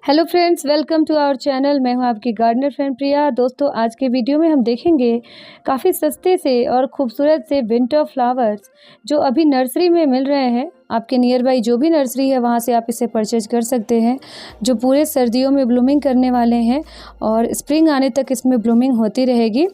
Hello friends, welcome to our channel. मैं हूं आपकी गार्डनर फ्रेंड प्रिया। दोस्तों, आज के वीडियो में हम देखेंगे काफ़ी सस्ते से और खूबसूरत से विंटर फ्लावर्स जो अभी नर्सरी में मिल रहे हैं। आपके नियर बाई जो भी नर्सरी है वहां से आप इसे परचेज कर सकते हैं, जो पूरे सर्दियों में ब्लूमिंग करने वाले हैं और स्प्रिंग आने तक इसमें ब्लूमिंग होती रहेगी।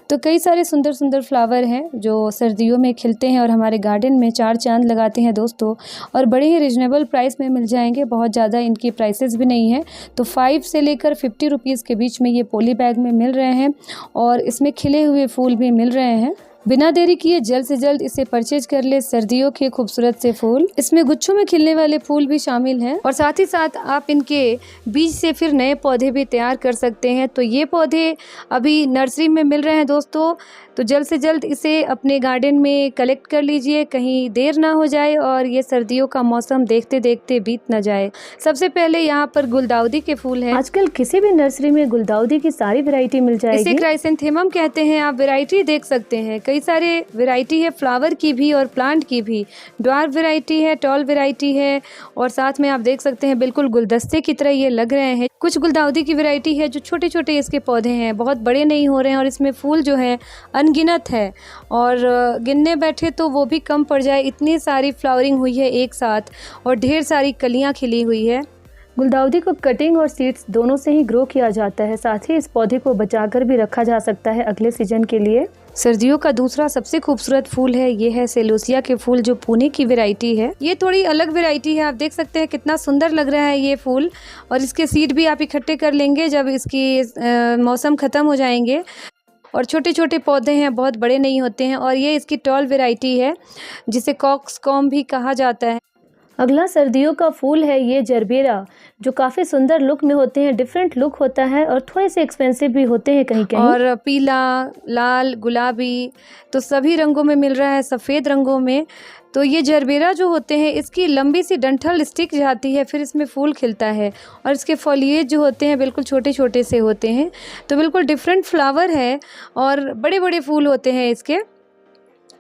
तो कई सारे सुंदर सुंदर फ्लावर हैं जो सर्दियों में खिलते हैं और हमारे गार्डन में चार चांद लगाते हैं दोस्तों, और बड़े ही रिजनेबल प्राइस में मिल जाएंगे। बहुत ज़्यादा इनकी प्राइसेस भी नहीं है, तो 5 से लेकर 50 रुपीज़ के बीच में ये पॉली बैग में मिल रहे हैं और इसमें खिले हुए फूल भी मिल रहे हैं। बिना देरी किए जल्द से जल्द इसे परचेज कर ले सर्दियों के खूबसूरत से फूल। इसमें गुच्छों में खिलने वाले फूल भी शामिल हैं और साथ ही साथ आप इनके बीज से फिर नए पौधे भी तैयार कर सकते हैं। तो ये पौधे अभी नर्सरी में मिल रहे हैं दोस्तों, तो जल्द से जल्द इसे अपने गार्डन में कलेक्ट कर लीजिए, कहीं देर ना हो जाए और ये सर्दियों का मौसम देखते देखते बीत ना जाए। सबसे पहले यहाँ पर गुलदाउदी के फूल हैं। आजकल किसी भी नर्सरी में गुलदाउदी की सारी वैरायटी मिल जाएगी। इसे क्राइसेंथेमम कहते हैं। आप वैरायटी देख सकते हैं, कई सारे वैरायटी है फ्लावर की भी और प्लांट की भी। ड्वार्फ वैरायटी है, टॉल वैरायटी है और साथ में आप देख सकते हैं बिल्कुल गुलदस्ते की तरह ये लग रहे हैं। कुछ गुलदाउदी की वैरायटी है जो छोटे छोटे इसके पौधे हैं, बहुत बड़े नहीं हो रहे हैं और इसमें फूल जो है अनगिनत है और गिनने बैठे तो वो भी कम पड़ जाए, इतनी सारी फ्लावरिंग हुई है एक साथ और ढेर सारी कलियां खिली हुई है। गुलदाउदी को कटिंग और सीड्स दोनों से ही ग्रो किया जाता है। साथ ही इस पौधे को बचाकर भी रखा जा सकता है अगले सीजन के लिए। सर्दियों का दूसरा सबसे खूबसूरत फूल है, ये है सेलोसिया के फूल जो पुणे की वैरायटी है। ये थोड़ी अलग वैरायटी है, आप देख सकते हैं कितना सुंदर लग रहा है ये फूल, और इसके सीड भी आप इकट्ठे कर लेंगे जब इसकी मौसम ख़त्म हो जाएंगे। और छोटे छोटे पौधे हैं, बहुत बड़े नहीं होते हैं और ये इसकी टॉल वैरायटी है जिसे कॉक्सकॉम भी कहा जाता है। अगला सर्दियों का फूल है ये जरबेरा, जो काफ़ी सुंदर लुक में होते हैं, डिफरेंट लुक होता है और थोड़े से एक्सपेंसिव भी होते हैं कहीं कहीं। और पीला, लाल, गुलाबी तो सभी रंगों में मिल रहा है, सफ़ेद रंगों में। तो ये जरबेरा जो होते हैं इसकी लंबी सी डंठल स्टिक जाती है, फिर इसमें फूल खिलता है और इसके फॉलिएज जो होते हैं बिल्कुल छोटे छोटे से होते हैं। तो बिल्कुल डिफरेंट फ्लावर है और बड़े बड़े फूल होते हैं इसके।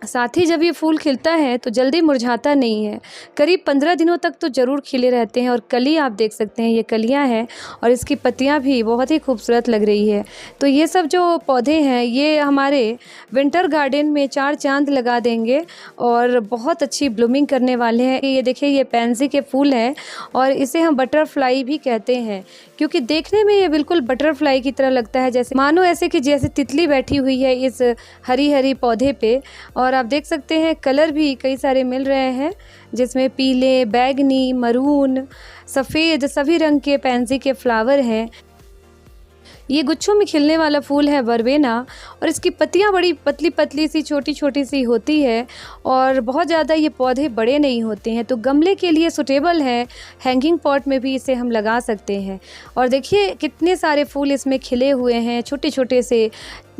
साथ ही जब ये फूल खिलता है तो जल्दी मुरझाता नहीं है, करीब 15 दिनों तक तो ज़रूर खिले रहते हैं। और कली आप देख सकते हैं, ये कलियां हैं और इसकी पत्तियां भी बहुत ही खूबसूरत लग रही है। तो ये सब जो पौधे हैं ये हमारे विंटर गार्डन में चार चांद लगा देंगे और बहुत अच्छी ब्लूमिंग करने वाले हैं। ये देखिए, ये पैंसी के फूल हैं और इसे हम बटरफ्लाई भी कहते हैं, क्योंकि देखने में ये बिल्कुल बटरफ्लाई की तरह लगता है, जैसे मानो ऐसे कि जैसे तितली बैठी हुई है इस हरी हरी पौधे पे। और आप देख सकते हैं कलर भी कई सारे मिल रहे हैं, जिसमें पीले, बैगनी, मरून, सफ़ेद सभी रंग के पैंसी के फ्लावर हैं। ये गुच्छों में खिलने वाला फूल है वर्बेना और इसकी पत्तियां बड़ी पतली पतली सी छोटी छोटी सी होती है और बहुत ज़्यादा ये पौधे बड़े नहीं होते हैं, तो गमले के लिए सुटेबल है। हैंगिंग पॉट में भी इसे हम लगा सकते हैं। और देखिए कितने सारे फूल इसमें खिले हुए हैं, छोटे छोटे से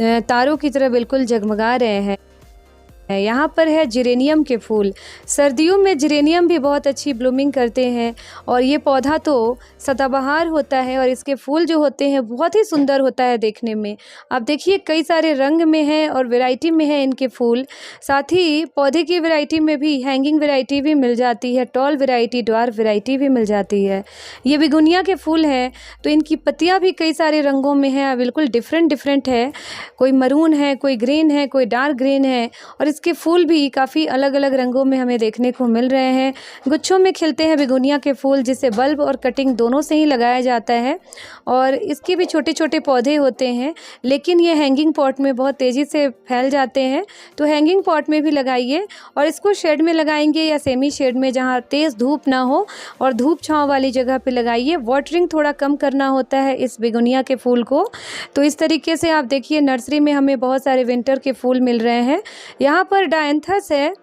तारों की तरह बिल्कुल जगमगा रहे हैं। यहाँ पर है जिरेनियम के फूल। सर्दियों में जिरेनियम भी बहुत अच्छी ब्लूमिंग करते हैं और ये पौधा तो सदाबहार होता है और इसके फूल जो होते हैं बहुत ही सुंदर होता है देखने में। आप देखिए कई सारे रंग में हैं और वैरायटी में है इनके फूल। साथ ही पौधे की वैरायटी में भी हैंगिंग वैरायटी भी मिल जाती है, टॉल वैरायटी, ड्वार्फ वैरायटी भी मिल जाती है। ये बिगुनिया के फूल हैं, तो इनकी पत्तियाँ भी कई सारे रंगों में हैं, बिल्कुल डिफरेंट है। कोई मरून है, कोई ग्रीन है, कोई डार्क ग्रीन है और इसके फूल भी काफ़ी अलग अलग रंगों में हमें देखने को मिल रहे हैं। गुच्छों में खिलते हैं बेगोनिया के फूल, जिसे बल्ब और कटिंग दोनों से ही लगाया जाता है और इसके भी छोटे छोटे पौधे होते हैं, लेकिन ये हैंगिंग पॉट में बहुत तेज़ी से फैल जाते हैं। तो हैंगिंग पॉट में भी लगाइए और इसको शेड में लगाएंगे या सेमी शेड में, जहाँ तेज़ धूप ना हो और धूप छाँव वाली जगह पे लगाइए। वाटरिंग थोड़ा कम करना होता है इस बेगोनिया के फूल को। तो इस तरीके से आप देखिए नर्सरी में हमें बहुत सारे विंटर के फूल मिल रहे हैं। यहाँ पर डायंथस है।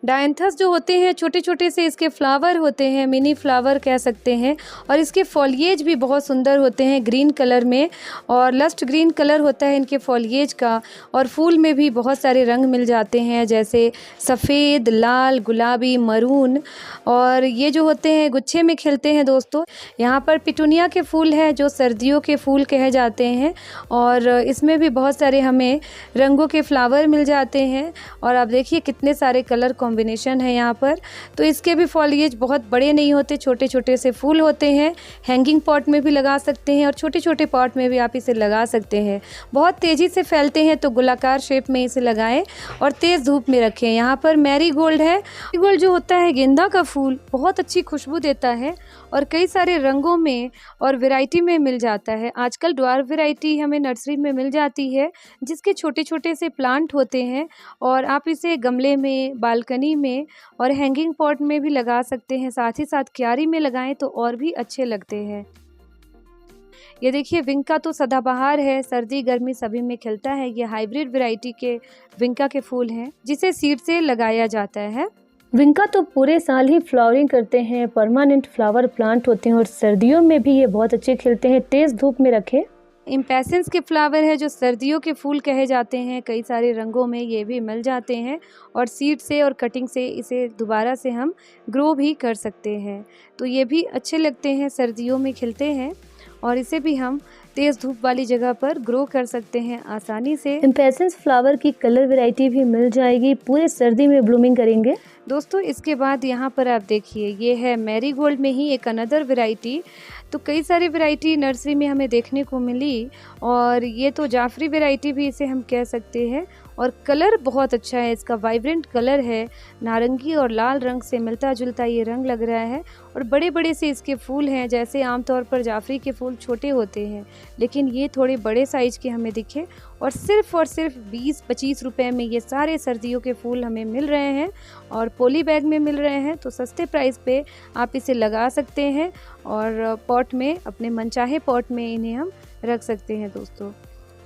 डायंथस जो होते हैं छोटे छोटे से इसके फ्लावर होते हैं, मिनी फ्लावर कह सकते हैं, और इसके फॉलिएज भी बहुत सुंदर होते हैं ग्रीन कलर में और लस्ट ग्रीन कलर होता है इनके फॉलिएज का। और फूल में भी बहुत सारे रंग मिल जाते हैं, जैसे सफ़ेद, लाल, गुलाबी, मरून, और ये जो होते हैं गुच्छे में खिलते हैं दोस्तों। यहाँ पर पिटूनिया के फूल हैं जो सर्दियों के फूल कहे जाते हैं और इसमें भी बहुत सारे हमें रंगों के फ्लावर मिल जाते हैं। और आप देखिए कितने सारे कलर कॉम्बिनेशन है यहाँ पर। तो इसके भी फॉलिएज बहुत बड़े नहीं होते, छोटे छोटे से फूल होते हैं। हैंगिंग पॉट में भी लगा सकते हैं और छोटे छोटे पॉट में भी आप इसे लगा सकते हैं। बहुत तेज़ी से फैलते हैं तो गोलाकार शेप में इसे लगाएं और तेज़ धूप में रखें। यहाँ पर मैरीगोल्ड है। मैरीगोल्ड जो होता है गेंदा का फूल, बहुत अच्छी खुशबू देता है और कई सारे रंगों में और वैरायटी में मिल जाता है। आजकल ड्वार्फ वैरायटी हमें नर्सरी में मिल जाती है जिसके छोटे छोटे से प्लांट होते हैं और आप इसे गमले में, बालकनी में और हैंगिंग पॉट में भी लगा सकते हैं। साथ ही साथ क्यारी में लगाएं तो और भी अच्छे लगते हैं। ये देखिए विंका तो सदाबहार है, सर्दी गर्मी सभी में खिलता है। ये हाइब्रिड वैरायटी के विंका के फूल हैं जिसे सीड से लगाया जाता है। विंका तो पूरे साल ही फ्लावरिंग करते हैं, परमानेंट फ्लावर प्लांट होते हैं और सर्दियों में भी ये बहुत अच्छे खिलते हैं। तेज़ धूप में रखें। इम्पेशंस के फ्लावर है जो सर्दियों के फूल कहे जाते हैं, कई सारे रंगों में ये भी मिल जाते हैं और सीड से और कटिंग से इसे दोबारा से हम ग्रो भी कर सकते हैं। तो ये भी अच्छे लगते हैं, सर्दियों में खिलते हैं और इसे भी हम तेज़ धूप वाली जगह पर ग्रो कर सकते हैं आसानी से। इम्पेशंस फ्लावर की कलर वैरायटी भी मिल जाएगी, पूरे सर्दी में ब्लूमिंग करेंगे। दोस्तों इसके बाद यहाँ पर आप देखिए ये है मैरीगोल्ड में ही एक अनदर वैरायटी। तो कई सारी वैरायटी नर्सरी में हमें देखने को मिली और ये तो जाफरी वैरायटी भी इसे हम कह सकते हैं और कलर बहुत अच्छा है इसका, वाइब्रेंट कलर है, नारंगी और लाल रंग से मिलता जुलता ये रंग लग रहा है और बड़े बड़े से इसके फूल हैं। जैसे आमतौर पर जाफरी के फूल छोटे होते हैं लेकिन ये थोड़े बड़े साइज के हमें दिखे और सिर्फ 20-25 रुपए में ये सारे सर्दियों के फूल हमें मिल रहे हैं और पॉली बैग में मिल रहे हैं। तो सस्ते प्राइस पे आप इसे लगा सकते हैं और पॉट में, अपने मनचाहे पॉट में इन्हें हम रख सकते हैं दोस्तों।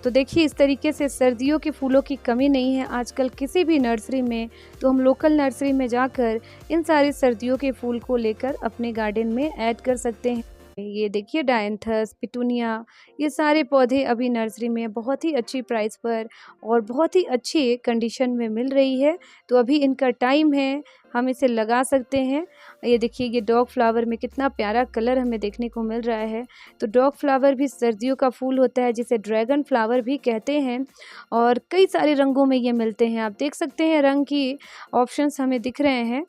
तो देखिए इस तरीके से सर्दियों के फूलों की कमी नहीं है आजकल किसी भी नर्सरी में। तो हम लोकल नर्सरी में जाकर इन सारे सर्दियों के फूल को लेकर अपने गार्डन में ऐड कर सकते हैं। ये देखिए डायंथस, पिटूनिया, ये सारे पौधे अभी नर्सरी में बहुत ही अच्छी प्राइस पर और बहुत ही अच्छी कंडीशन में मिल रही है। तो अभी इनका टाइम है, हम इसे लगा सकते हैं। ये देखिए ये डॉग फ्लावर में कितना प्यारा कलर हमें देखने को मिल रहा है। तो डॉग फ्लावर भी सर्दियों का फूल होता है जिसे ड्रैगन फ्लावर भी कहते हैं और कई सारे रंगों में ये मिलते हैं। आप देख सकते हैं रंग की ऑप्शंस हमें दिख रहे हैं,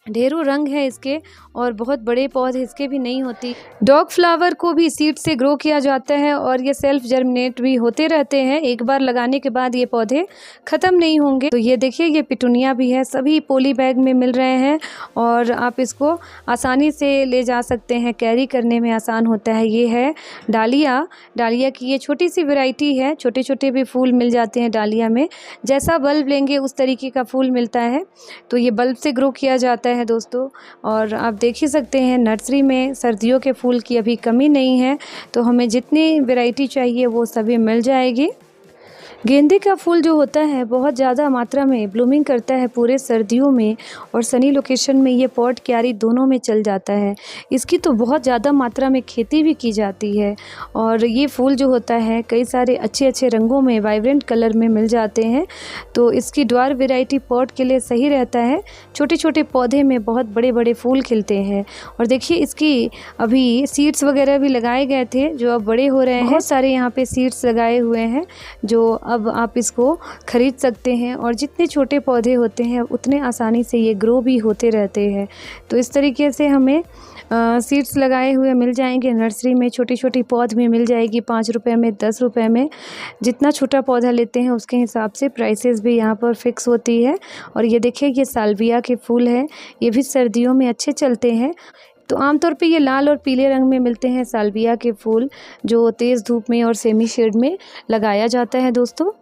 ढेरों रंग है इसके और बहुत बड़े पौधे इसके भी नहीं होती। डॉग फ्लावर को भी सीड से ग्रो किया जाता है और ये सेल्फ जर्मिनेट भी होते रहते हैं, एक बार लगाने के बाद ये पौधे ख़त्म नहीं होंगे। तो ये देखिए ये पिटूनिया भी है, सभी पॉली बैग में मिल रहे हैं और आप इसको आसानी से ले जा सकते हैं, कैरी करने में आसान होता है। ये है डालिया, डालिया की ये छोटी सी वैरायटी है, छोटे छोटे भी फूल मिल जाते हैं डालिया में। जैसा बल्ब लेंगे उस तरीके का फूल मिलता है। तो ये बल्ब से ग्रो किया जाता है दोस्तों और आप देख ही सकते हैं नर्सरी में सर्दियों के फूल की अभी कमी नहीं है। तो हमें जितनी वैरायटी चाहिए वो सभी मिल जाएगी। गेंदे का फूल जो होता है बहुत ज़्यादा मात्रा में ब्लूमिंग करता है पूरे सर्दियों में और सनी लोकेशन में ये पॉट क्यारी दोनों में चल जाता है। इसकी तो बहुत ज़्यादा मात्रा में खेती भी की जाती है और ये फूल जो होता है कई सारे अच्छे अच्छे रंगों में, वाइब्रेंट कलर में मिल जाते हैं। तो इसकी ड्वार्फ वैरायटी पॉट के लिए सही रहता है। छोटे छोटे पौधे में बहुत बड़े बड़े फूल खिलते हैं और देखिए इसकी अभी सीड्स वगैरह भी लगाए गए थे जो अब बड़े हो रहे हैं। बहुत सारे यहाँ पे सीड्स लगाए हुए हैं जो अब आप इसको ख़रीद सकते हैं और जितने छोटे पौधे होते हैं उतने आसानी से ये ग्रो भी होते रहते हैं। तो इस तरीके से हमें सीड्स लगाए हुए मिल जाएंगे नर्सरी में। छोटी छोटी पौध भी मिल जाएगी 5 रुपए में, 10 रुपए में। जितना छोटा पौधा लेते हैं उसके हिसाब से प्राइसेस भी यहाँ पर फिक्स होती है। और ये देखिए ये साल्विया के फूल है, ये भी सर्दियों में अच्छे चलते हैं। तो आमतौर पे ये लाल और पीले रंग में मिलते हैं साल्विया के फूल जो तेज़ धूप में और सेमी शेड में लगाया जाता है दोस्तों।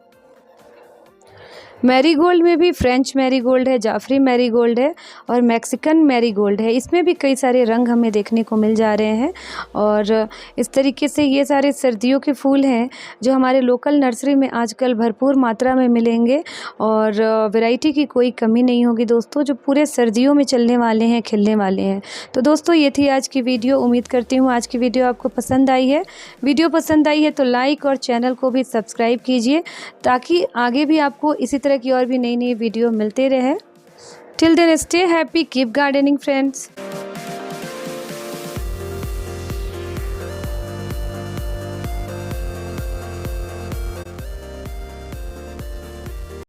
मैरीगोल्ड में भी फ्रेंच मैरीगोल्ड है, जाफरी मैरीगोल्ड है और मैक्सिकन मैरीगोल्ड है। इसमें भी कई सारे रंग हमें देखने को मिल जा रहे हैं और इस तरीके से ये सारे सर्दियों के फूल हैं जो हमारे लोकल नर्सरी में आजकल भरपूर मात्रा में मिलेंगे और वैरायटी की कोई कमी नहीं होगी दोस्तों, जो पूरे सर्दियों में चलने वाले हैं, खिलने वाले हैं। तो दोस्तों ये थी आज की वीडियो। उम्मीद करती हूँ आज की वीडियो आपको पसंद आई है। वीडियो पसंद आई है तो लाइक और चैनल को भी सब्सक्राइब कीजिए ताकि आगे भी आपको इसी तरह की और भी नई नई वीडियो मिलते रहे। Till then stay happy, keep gardening friends.